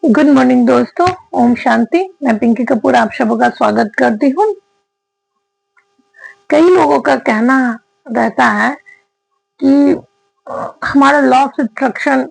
Good morning दोस्तों, ओम शांति। मैं पिंकी कपूर आप सबों का स्वागत करती हूँ। कई लोगों का कहना रहता है कि हमारा लॉ ऑफ अट्रैक्शन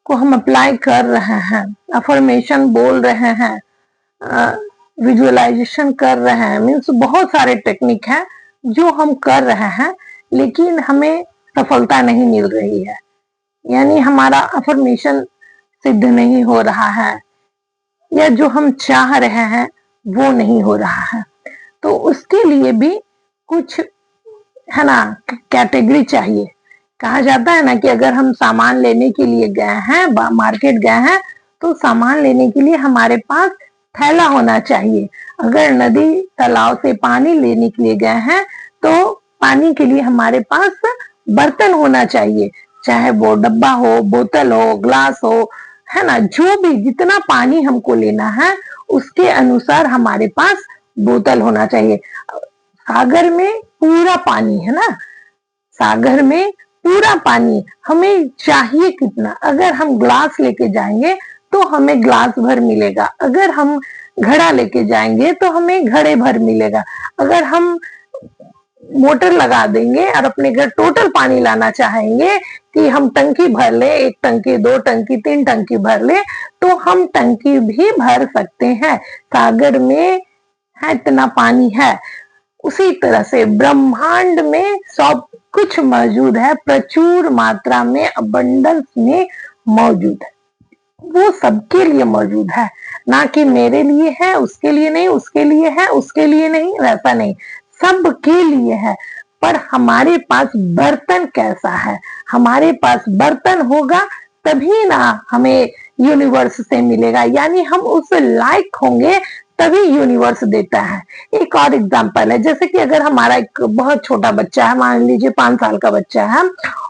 को हम अप्लाई कर रहे हैं, अफर्मेशन बोल रहे हैं, विजुअलाइजेशन कर रहे हैं, मीन्स बहुत सारे टेक्निक हैं जो हम कर रहे हैं, लेकिन हमें सफलता नहीं मिल रही है। यानी हमारा अफर्मेशन सिद्ध नहीं हो रहा है, या जो हम चाह रहे हैं वो नहीं हो रहा है। तो उसके लिए भी कुछ है ना कैटेगरी चाहिए। कहा जाता है ना कि अगर हम सामान लेने के लिए गए हैं, मार्केट गए हैं, तो सामान लेने के लिए हमारे पास थैला होना चाहिए। अगर नदी तालाब से पानी लेने के लिए गए हैं तो पानी के लिए हमारे पास बर्तन होना चाहिए, चाहे वो डब्बा हो, बोतल हो, ग्लास हो, है ना। जो भी जितना पानी हमको लेना है उसके अनुसार हमारे पास बोतल होना चाहिए। सागर में पूरा पानी है ना, सागर में पूरा पानी हमें चाहिए कितना। अगर हम ग्लास लेके जाएंगे तो हमें ग्लास भर मिलेगा, अगर हम घड़ा लेके जाएंगे तो हमें घड़े भर मिलेगा। अगर हम मोटर लगा देंगे और अपने घर टोटल पानी लाना चाहेंगे कि हम टंकी भर ले, 1 टंकी, 2 टंकी, 3 टंकी भर ले, तो हम टंकी भी भर सकते हैं। सागर में है इतना पानी है। उसी तरह से ब्रह्मांड में सब कुछ मौजूद है, प्रचुर मात्रा में, अबंडेंस में मौजूद है। वो सबके लिए मौजूद है, ना कि मेरे लिए है, उसके लिए नहीं, उसके लिए है, उसके लिए नहीं, वैसा नहीं, सबके लिए है। पर हमारे पास बर्तन कैसा है? हमारे पास बर्तन होगा तभी ना हमें यूनिवर्स से मिलेगा, यानी हम उस लायक होंगे तभी यूनिवर्स देता है। एक और एग्जांपल है, जैसे कि अगर हमारा एक बहुत छोटा बच्चा है, मान लीजिए 5 साल का बच्चा है,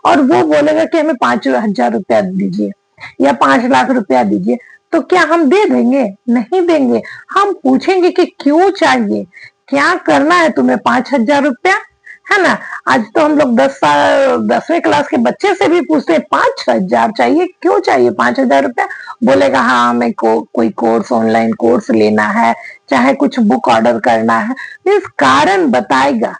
और वो बोलेगा कि हमें 5,000 रुपया दीजिए या 5 लाख रुपया दीजिए, तो क्या हम दे देंगे? नहीं देंगे। हम पूछेंगे कि क्यों चाहिए, क्या करना है तुम्हें 5,000 रुपया, है ना। आज तो हम लोग 10वीं क्लास के बच्चे से भी पूछते हैं 5,000 चाहिए, क्यों चाहिए 5,000 रुपया? बोलेगा हाँ हमें कोई कोर्स, ऑनलाइन कोर्स लेना है, चाहे कुछ बुक ऑर्डर करना है, मीन्स कारण बताएगा,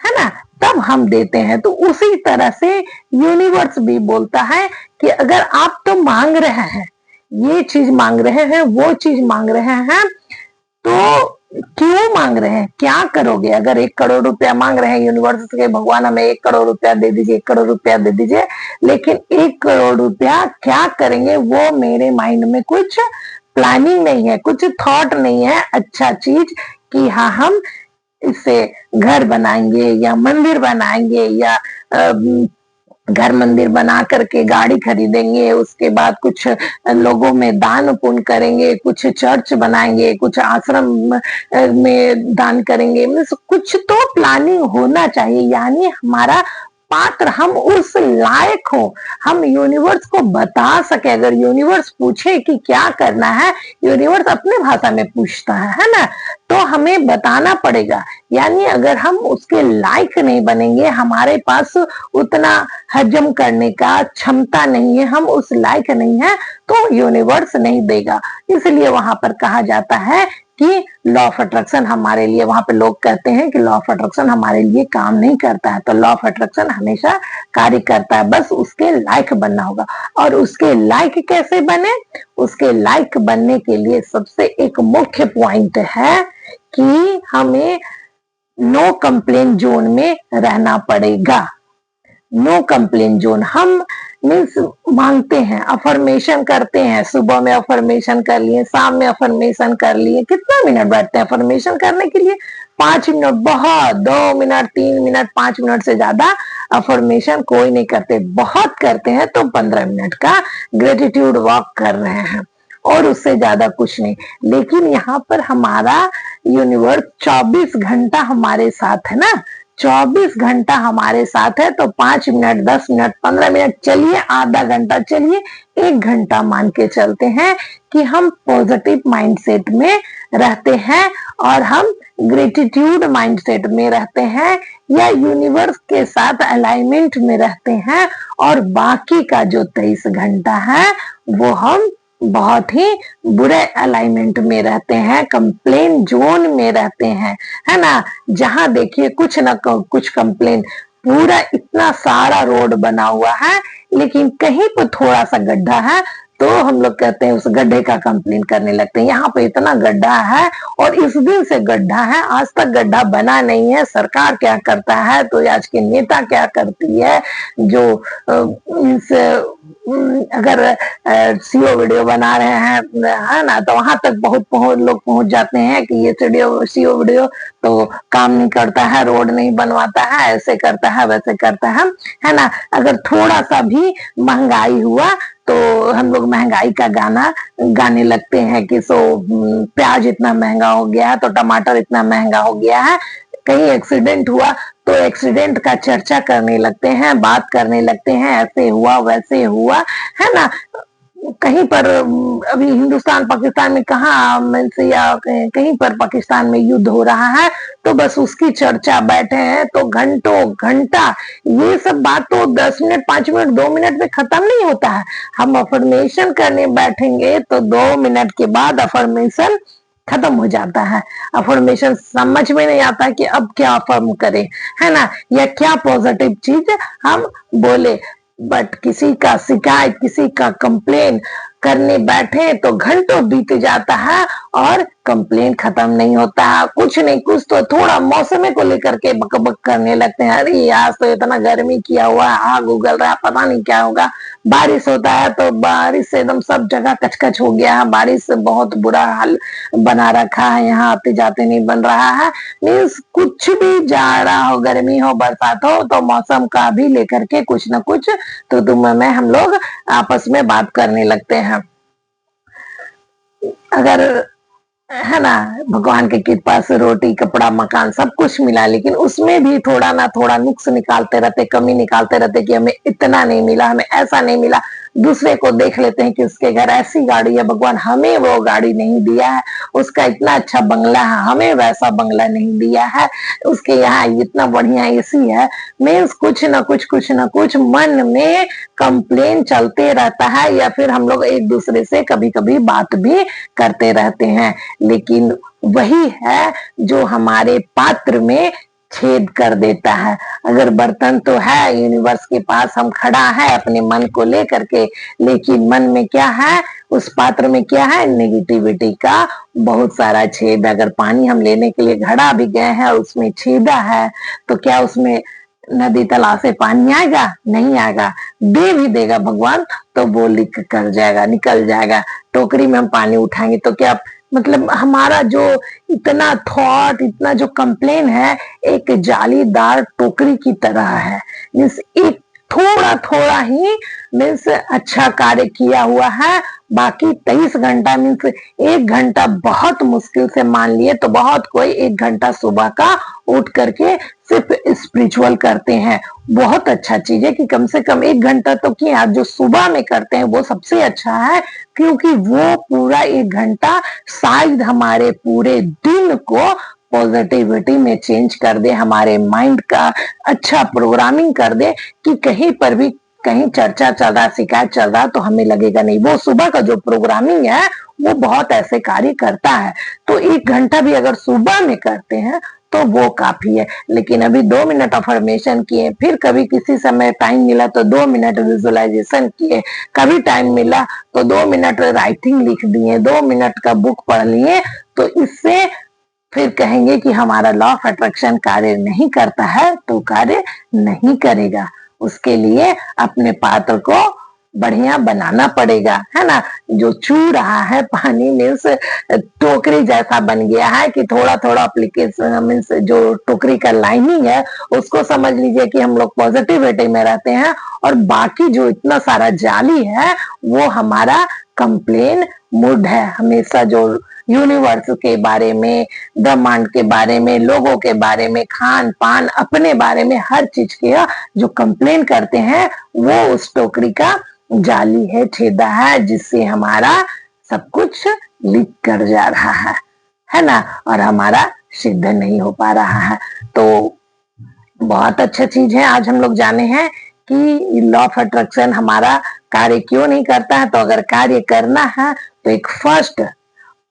है ना, तब हम देते हैं। तो उसी तरह से यूनिवर्स भी बोलता है कि अगर आप तो मांग रहे हैं, ये चीज मांग रहे हैं, वो चीज मांग रहे हैं, तो क्यों मांग रहे हैं, क्या करोगे? अगर 1 करोड़ रुपया मांग रहे हैं यूनिवर्स के, भगवान हमें 1 करोड़ रुपया दे दीजिए, 1 करोड़ रुपया दे दीजिए, लेकिन 1 करोड़ रुपया क्या करेंगे वो मेरे माइंड में कुछ प्लानिंग नहीं है, कुछ थॉट नहीं है अच्छा चीज कि हाँ हम इससे घर बनाएंगे या मंदिर बनाएंगे, या घर मंदिर बना करके गाड़ी खरीदेंगे, उसके बाद कुछ लोगों में दान पुण्य करेंगे, कुछ चर्च बनाएंगे, कुछ आश्रम में दान करेंगे। कुछ तो प्लानिंग होना चाहिए, यानी हमारा पात्र, हम उस लायक हो, हम यूनिवर्स को बता सके। अगर यूनिवर्स पूछे कि क्या करना है, यूनिवर्स अपने भाषा में पूछता है ना, तो हमें बताना पड़ेगा। यानी अगर हम उसके लायक नहीं बनेंगे, हमारे पास उतना हजम करने का क्षमता नहीं है, हम उस लायक नहीं है, तो यूनिवर्स नहीं देगा। इसलिए वहां पर कहा जाता है कि लॉ ऑफ अट्रैक्शन हमारे लिए, वहां पे लोग कहते हैं कि लॉ ऑफ अट्रैक्शन हमारे लिए काम नहीं करता है, तो लॉ ऑफ अट्रैक्शन हमेशा कार्य करता है, बस उसके लायक बनना होगा। और उसके लायक कैसे बने? उसके लायक बनने के लिए सबसे एक मुख्य पॉइंट है कि हमें नो कंप्लेन जोन में रहना पड़ेगा। नो कंप्लेन जोन, हम मीन्स मांगते हैं, अफर्मेशन करते हैं, सुबह में अफर्मेशन कर लिए, शाम में अफर्मेशन कर लिए। कितना मिनट बैठते हैं अफर्मेशन करने के लिए? 5 मिनट, बहुत, 2 मिनट, 3 मिनट, 5 मिनट से ज्यादा अफर्मेशन कोई नहीं करते। बहुत करते हैं तो 15 मिनट का ग्रेटिट्यूड वॉक कर रहे हैं, और उससे ज्यादा कुछ नहीं। लेकिन यहाँ पर हमारा यूनिवर्स 24 घंटा हमारे साथ है ना, 24 घंटा हमारे साथ है, तो 5 मिनट, 10 मिनट, 15 मिनट, चलिए आधा घंटा, चलिए 1 घंटा मान के चलते हैं कि हम पॉजिटिव माइंडसेट में रहते हैं, और हम ग्रेटिट्यूड माइंडसेट में रहते हैं, या यूनिवर्स के साथ अलाइनमेंट में रहते हैं, और बाकी का जो 23 घंटा है वो हम बहुत ही बुरे अलाइनमेंट में रहते हैं, कंप्लेन जोन में रहते हैं, है ना। जहां देखिए कुछ ना कुछ कंप्लेन, पूरा इतना सारा रोड बना हुआ है लेकिन कहीं पर थोड़ा सा गड्ढा है तो हम लोग कहते हैं उस गड्ढे का कंप्लेन करने लगते हैं। यहाँ पे इतना गड्ढा है और इस दिन से गड्ढा है, आज तक गड्ढा बना नहीं है। सरकार क्या करता है, तो आज के नेता क्या करती है, जो इस अगर सीओ वीडियो बना रहे हैं, है ना, तो वहां तक बहुत लोग पहुंच जाते हैं कि ये सीओ वीडियो तो काम नहीं करता है, रोड नहीं बनवाता है, ऐसे करता है वैसे करता है ना। अगर थोड़ा सा भी महंगाई हुआ तो हम लोग महंगाई का गाना गाने लगते हैं कि प्याज इतना महंगा हो गया है, तो टमाटर इतना महंगा हो गया है। कहीं एक्सीडेंट हुआ तो एक्सीडेंट का चर्चा करने लगते हैं, बात करने लगते हैं, ऐसे हुआ वैसे हुआ, है ना। कहीं पर अभी हिंदुस्तान पाकिस्तान में कहाँ से या कहीं पर पाकिस्तान में युद्ध हो रहा है तो बस उसकी चर्चा, बैठे हैं तो घंटों घंटा ये सब बात तो 10 मिनट 5 मिनट 2 मिनट में खत्म नहीं होता है। हम अफर्मेशन करने बैठेंगे तो 2 मिनट के बाद अफर्मेशन खत्म हो जाता है। अफर्मेशन समझ में नहीं आता कि अब क्या अफर्म करें, है ना, या क्या पॉजिटिव चीज हम बोले। बट किसी का शिकायत, किसी का कंप्लेन करने बैठे तो घंटों बीत जाता है और कंप्लेन खत्म नहीं होता है। कुछ नहीं, कुछ तो थोड़ा मौसम को लेकर के बकबक करने लगते हैं, अरे आज तो इतना गर्मी किया हुआ है, आग उगल रहा है, पता नहीं क्या होगा। बारिश होता है तो बारिश से एकदम सब जगह कचकच हो गया है, बारिश से बहुत बुरा हाल बना रखा है, यहाँ आते जाते नहीं बन रहा है। मीन्स कुछ भी जाड़ा हो, गर्मी हो, बरसात हो, तो मौसम का भी लेकर के कुछ ना कुछ तो तुम में हम लोग आपस में बात करने लगते हैं। अगर, है ना, भगवान की कृपा से रोटी कपड़ा मकान सब कुछ मिला, लेकिन उसमें भी थोड़ा ना थोड़ा नुक्स निकालते रहते, कमी निकालते रहते कि हमें इतना नहीं मिला, हमें ऐसा नहीं मिला। दूसरे को देख लेते हैं कि उसके घर ऐसी गाड़ी है, भगवान हमें वो गाड़ी नहीं दिया है, उसका इतना अच्छा बंगला है, हमें वैसा बंगला नहीं दिया है, उसके यहाँ इतना बढ़िया एसी है। मीन्स कुछ ना कुछ मन में कंप्लेन चलते रहता है, या फिर हम लोग एक दूसरे से कभी कभी बात भी करते रहते हैं। लेकिन वही है जो हमारे पात्र में छेद कर देता है। अगर बर्तन तो है यूनिवर्स के पास, हम खड़ा है अपने मन को लेकर के, लेकिन मन में क्या है, उस पात्र में क्या है, नेगेटिविटी का बहुत सारा छेद। अगर पानी हम लेने के लिए घड़ा भी गए हैं और उसमें छेदा है तो क्या उसमें नदी तालाब से पानी आएगा? नहीं आएगा। दे भी देगा भगवान तो वो लीक कर जाएगा, निकल जाएगा। टोकरी में हम पानी उठाएंगे तो क्या, मतलब हमारा जो इतना थॉट, इतना जो कंप्लेन है एक जालीदार टोकरी की तरह है। मीन्स एक थोड़ा थोड़ा ही मीन्स अच्छा कार्य किया हुआ है, बाकी 23 घंटा मीन्स 1 घंटा बहुत मुश्किल से, मान लिए तो बहुत कोई 1 घंटा सुबह का उठ करके सिर्फ स्पिरिचुअल करते हैं। बहुत अच्छा चीज है कि कम से कम 1 घंटा तो किया, जो सुबह में करते हैं वो सबसे अच्छा है, क्योंकि वो पूरा 1 घंटा शायद हमारे पूरे दिन को पॉजिटिविटी में चेंज कर दे, हमारे माइंड का अच्छा प्रोग्रामिंग कर दे कि कहीं पर भी कहीं चर्चा चल रहा, शिकायत चल रहा, तो हमें लगेगा नहीं। वो सुबह का जो प्रोग्रामिंग है वो बहुत ऐसे कार्य करता है। तो 1 घंटा भी अगर सुबह में करते हैं तो वो काफी है। लेकिन अभी 2 मिनट अफर्मेशन किए, फिर कभी किसी समय टाइम मिला तो 2 मिनट विजुअलाइजेशन किए, कभी टाइम मिला तो 2 मिनट राइटिंग लिख दिए, 2 मिनट का बुक पढ़ लिए, तो इससे फिर कहेंगे कि हमारा लॉ ऑफ अट्रैक्शन कार्य नहीं करता है तो कार्य नहीं करेगा। उसके लिए अपने पात्र को बढ़िया बनाना पड़ेगा, है ना। जो चू रहा है पानी मीन्स टोकरी जैसा बन गया है कि थोड़ा थोड़ा एप्लीकेशन मीन्स जो टोकरी का लाइनिंग है उसको समझ लीजिए कि हम लोग पॉजिटिविटी में रहते हैं, और बाकी जो इतना सारा जाली है वो हमारा कंप्लेन मूड है। हमेशा जो यूनिवर्स के बारे में, ब्रह्मांड के बारे में, लोगों के बारे में, खान पान, अपने बारे में, हर चीज के जो कंप्लेन करते हैं वो उस टोकरी का जाली है, छेदा है, जिससे हमारा सब कुछ लीक कर जा रहा है ना, और हमारा सिद्ध नहीं हो पा रहा है। तो बहुत अच्छा चीज है, आज हम लोग जाने हैं कि लॉ ऑफ अट्रैक्शन हमारा कार्य क्यों नहीं करता है? तो अगर कार्य करना है तो एक फर्स्ट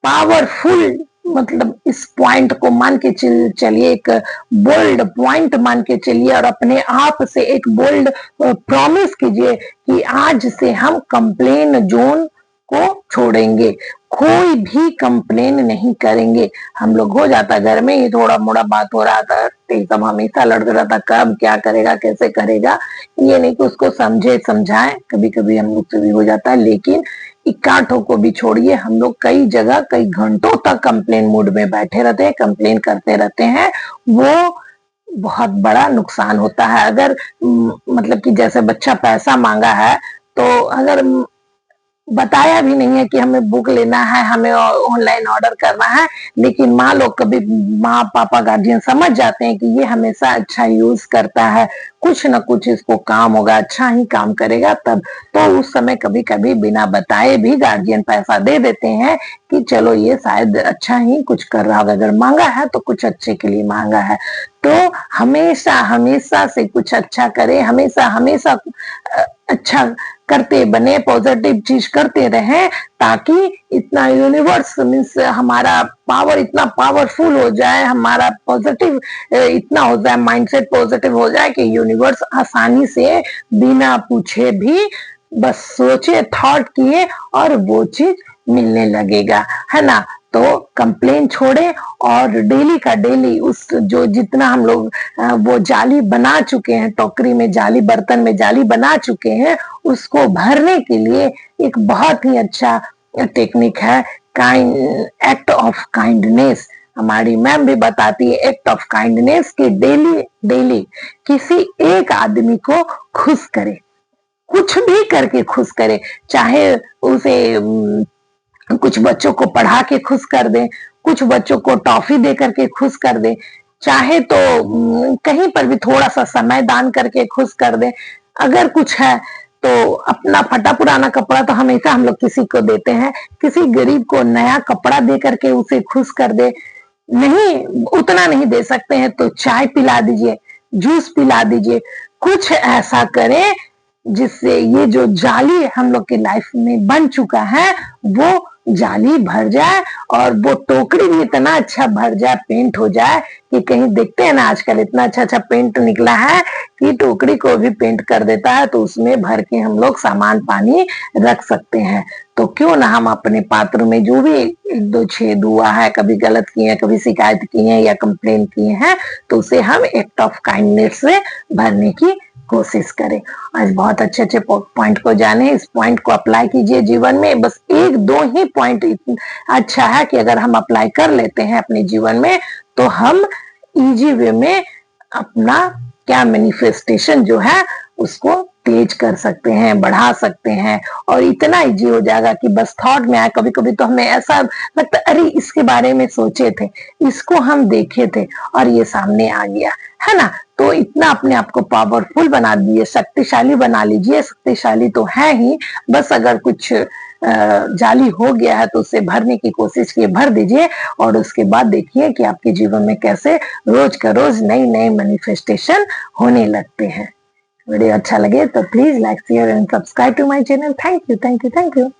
पावरफुल, मतलब इस पॉइंट को मान के चलिए, एक बोल्ड पॉइंट मान के चलिए और अपने आप से एक बोल्ड प्रॉमिस कीजिए कि आज से हम कंप्लेन जोन को छोड़ेंगे, कोई भी कंप्लेन नहीं करेंगे। हम लोग हो जाता घर में ये थोड़ा मोड़ा बात हो रहा था, सब हमेशा लड़ता रहता, कब क्या करेगा, कैसे करेगा, ये नहीं कि उसको समझे समझाए, कभी कभी हम लोग से भी हो जाता है। लेकिन इक्काठों को भी छोड़िए, हम लोग कई जगह कई घंटों तक कंप्लेन मूड में बैठे रहते हैं, कंप्लेन करते रहते हैं, वो बहुत बड़ा नुकसान होता है। अगर मतलब कि जैसे बच्चा पैसा मांगा है, तो अगर बताया भी नहीं है कि हमें बुक लेना है, हमें ऑनलाइन ऑर्डर करना है, लेकिन माँ लोग कभी, माँ पापा गार्जियन समझ जाते हैं कि ये हमेशा अच्छा यूज करता है, कुछ ना कुछ इसको काम होगा, अच्छा ही काम करेगा, तब तो उस समय कभी कभी बिना बताए भी गार्जियन पैसा दे देते हैं कि चलो ये शायद अच्छा ही कुछ कर रहा होगा, अगर मांगा है तो कुछ अच्छे के लिए मांगा है। तो हमेशा हमेशा से कुछ अच्छा करे, हमेशा हमेशा अच्छा करते बने, पॉजिटिव चीज करते रहे, ताकि इतना यूनिवर्स मीन्स हमारा पावर इतना पावरफुल हो जाए, हमारा पॉजिटिव इतना हो जाए, माइंडसेट पॉजिटिव हो जाए कि यूनिवर्स आसानी से बिना पूछे भी बस सोचे, थॉट किए और वो चीज मिलने लगेगा, है ना। तो कंप्लेन छोड़े और डेली का डेली उस जो जितना हम लोग वो जाली बना चुके हैं, टोकरी में जाली, बर्तन में जाली बना चुके हैं, उसको भरने के लिए एक बहुत ही अच्छा टेक्निक है, एक्ट ऑफ काइंडनेस। हमारी मैम भी बताती है एक्ट ऑफ काइंडनेस कि डेली डेली किसी एक आदमी को खुश करे, कुछ भी करके खुश करे, चाहे उसे कुछ बच्चों को पढ़ा के खुश कर दे, कुछ बच्चों को टॉफी दे करके खुश कर दे, चाहे तो कहीं पर भी थोड़ा सा समय दान करके खुश कर दे। अगर कुछ है तो अपना फटा पुराना कपड़ा तो हमेशा हम लोग किसी को देते हैं, किसी गरीब को नया कपड़ा दे करके उसे खुश कर दे। नहीं, उतना नहीं दे सकते हैं तो चाय पिला दीजिए, जूस पिला दीजिए, कुछ ऐसा करें जिससे ये जो जाली हम लोग के लाइफ में बन चुका है वो जाली भर जाए, और वो टोकरी भी इतना अच्छा भर जाए, पेंट हो जाए कि कहीं देखते हैं ना आजकल इतना अच्छा अच्छा पेंट निकला है कि टोकरी को भी पेंट कर देता है, तो उसमें भर के हम लोग सामान पानी रख सकते हैं। तो क्यों ना हम अपने पात्र में जो भी एक दो छेद हुआ है, कभी गलत किए हैं, कभी शिकायत की है या कंप्लेन किए हैं, तो उसे हम एक्ट ऑफ काइंडनेस से भरने की कोशिश करें। आज बहुत अच्छे अच्छे पॉइंट को जाने, इस पॉइंट को अप्लाई कीजिए जीवन में। बस एक दो ही पॉइंट अच्छा है कि अगर हम अप्लाई कर लेते हैं अपने जीवन में, तो हम इजी वे में अपना क्या मैनिफेस्टेशन जो है उसको तेज कर सकते हैं, बढ़ा सकते हैं, और इतना इजी हो जाएगा कि बस थॉट में आए। कभी कभी तो हमें ऐसा लगता है अरे इसके बारे में सोचे थे, इसको हम देखे थे और ये सामने आ गया, है ना। तो इतना अपने आप को पावरफुल बना दिए, शक्तिशाली बना लीजिए। शक्तिशाली तो है ही, बस अगर कुछ जाली हो गया है तो उसे भरने की कोशिश किए, भर दीजिए, और उसके बाद देखिए कि आपके जीवन में कैसे रोज का रोज नई नई मैनिफेस्टेशन होने लगते हैं। वीडियो अच्छा लगे तो please like share and subscribe to my channel. Thank you, thank you, thank you.